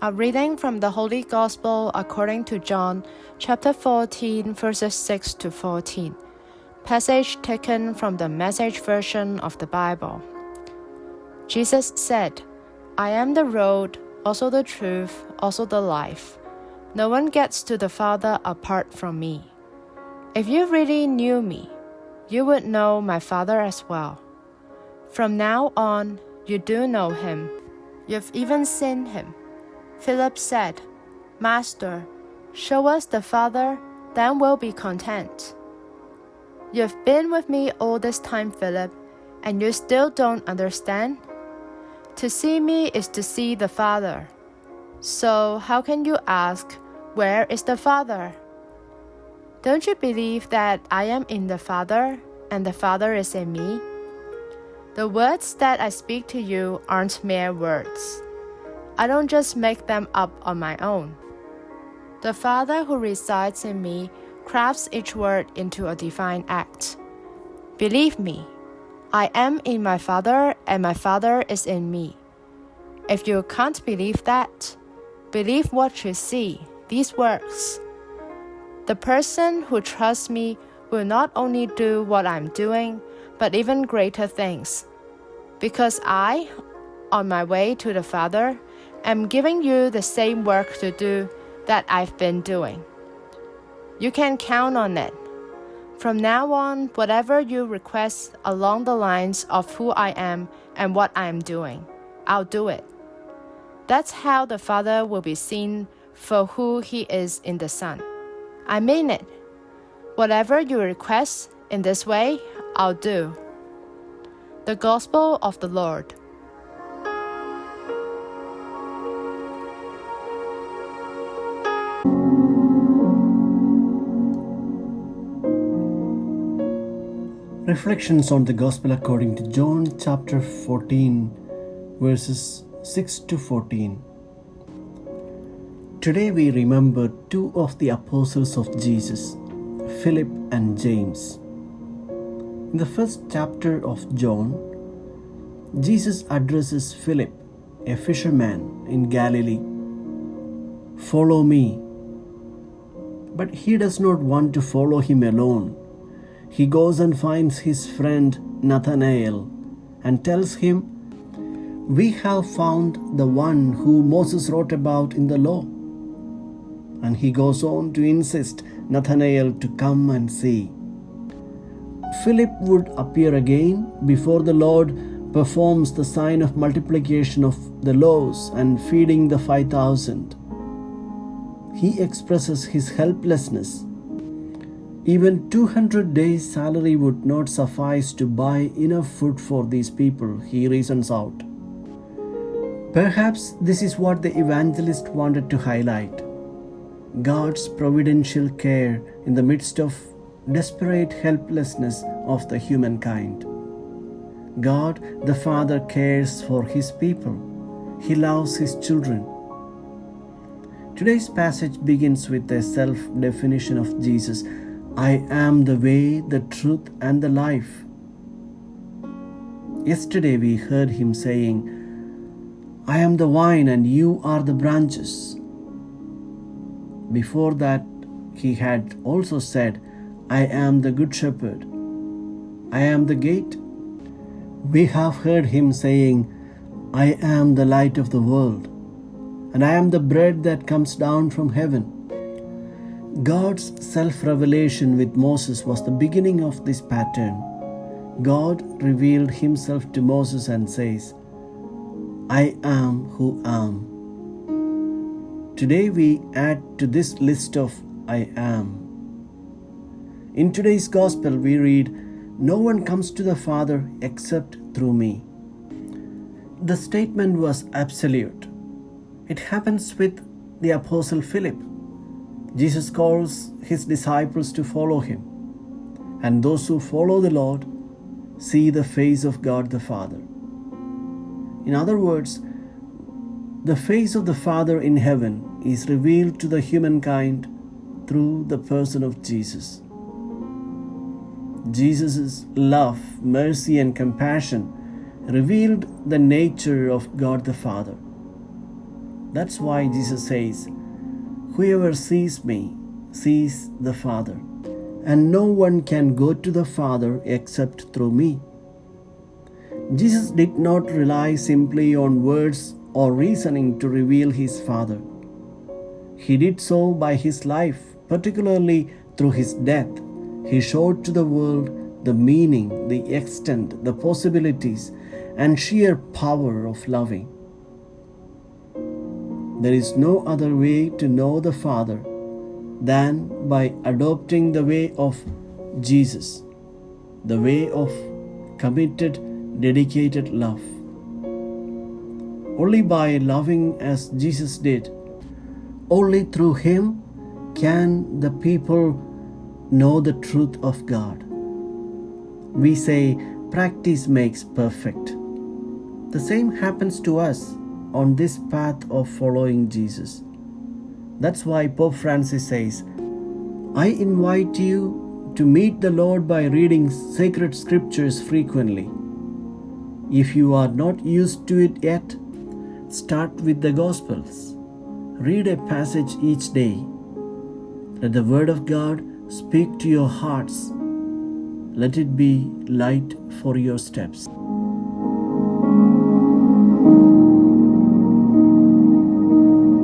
A reading from the Holy Gospel according to John, chapter 14, verses 6 to 14. Passage taken from the Message version of the Bible. Jesus said, "I am the road, also the truth, also the life. No one gets to the Father apart from me. If you really knew me, you would know my Father as well. From now on, you do know him. You've even seen him." Philip said, "Master, show us the Father, then we'll be content." "You've been with me all this time, Philip, and you still don't understand? To see me is to see the Father. So how can you ask, 'Where is the Father?' Don't you believe that I am in the Father, and the Father is in me? The words that I speak to you aren't mere words. I don't just make them up on my own. The Father who resides in me crafts each word into a divine act. Believe me, I am in my Father and my Father is in me. If you can't believe that, believe what you see, these works. The person who trusts me will not only do what I'm doing, but even greater things. Because I, on my way to the Father, am giving you the same work to do that I've been doing. You can count on it. From now on, whatever you request along the lines of who I am and what I am doing, I'll do it. That's how the Father will be seen for who he is in the Son. I mean it. Whatever you request in this way, I'll do." The Gospel of the Lord. Reflections on the Gospel according to John chapter 14, verses 6 to 14. Today we remember two of the apostles of Jesus, Philip and James. In the first chapter of John, Jesus addresses Philip, a fisherman in Galilee. "Follow me." But he does not want to follow him alone. He goes and finds his friend Nathanael and tells him, "We have found the one who Moses wrote about in the law." And he goes on to insist Nathanael to come and see. Philip would appear again before the Lord performs the sign of multiplication of the loaves and feeding the 5,000. He expresses his helplessness. Even 200 days' salary would not suffice to buy enough food for these people, he reasons out. Perhaps this is what the evangelist wanted to highlight: God's providential care in the midst of desperate helplessness of the humankind. God the Father cares for his people. He loves his children. Today's passage begins with a self-definition of Jesus: "I am the way, the truth, and the life." Yesterday we heard him saying, "I am the vine and you are the branches." Before that, he had also said, "I am the good shepherd. I am the gate." We have heard him saying, "I am the light of the world, and I am the bread that comes down from heaven." God's self-revelation with Moses was the beginning of this pattern. God revealed himself to Moses and says, "I am who am." Today we add to this list of "I am." In today's Gospel we read, "No one comes to the Father except through me." The statement was absolute. It happens with the Apostle Philip. Jesus calls his disciples to follow him, and those who follow the Lord see the face of God the Father. In other words, the face of the Father in heaven is revealed to the humankind through the person of Jesus. Jesus' love, mercy, and compassion revealed the nature of God the Father. That's why Jesus says, "Whoever sees me sees the Father, and no one can go to the Father except through me." Jesus did not rely simply on words or reasoning to reveal his Father. He did so by his life, particularly through his death. He showed to the world the meaning, the extent, the possibilities, and sheer power of loving. There is no other way to know the Father than by adopting the way of Jesus, the way of committed, dedicated love. Only by loving as Jesus did, only through him can the people know the truth of God. We say practice makes perfect. The same happens to us on this path of following Jesus. That's why Pope Francis says, "I invite you to meet the Lord by reading sacred scriptures frequently. If you are not used to it yet, start with the Gospels. Read a passage each day. Let the Word of God speak to your hearts. Let it be light for your steps."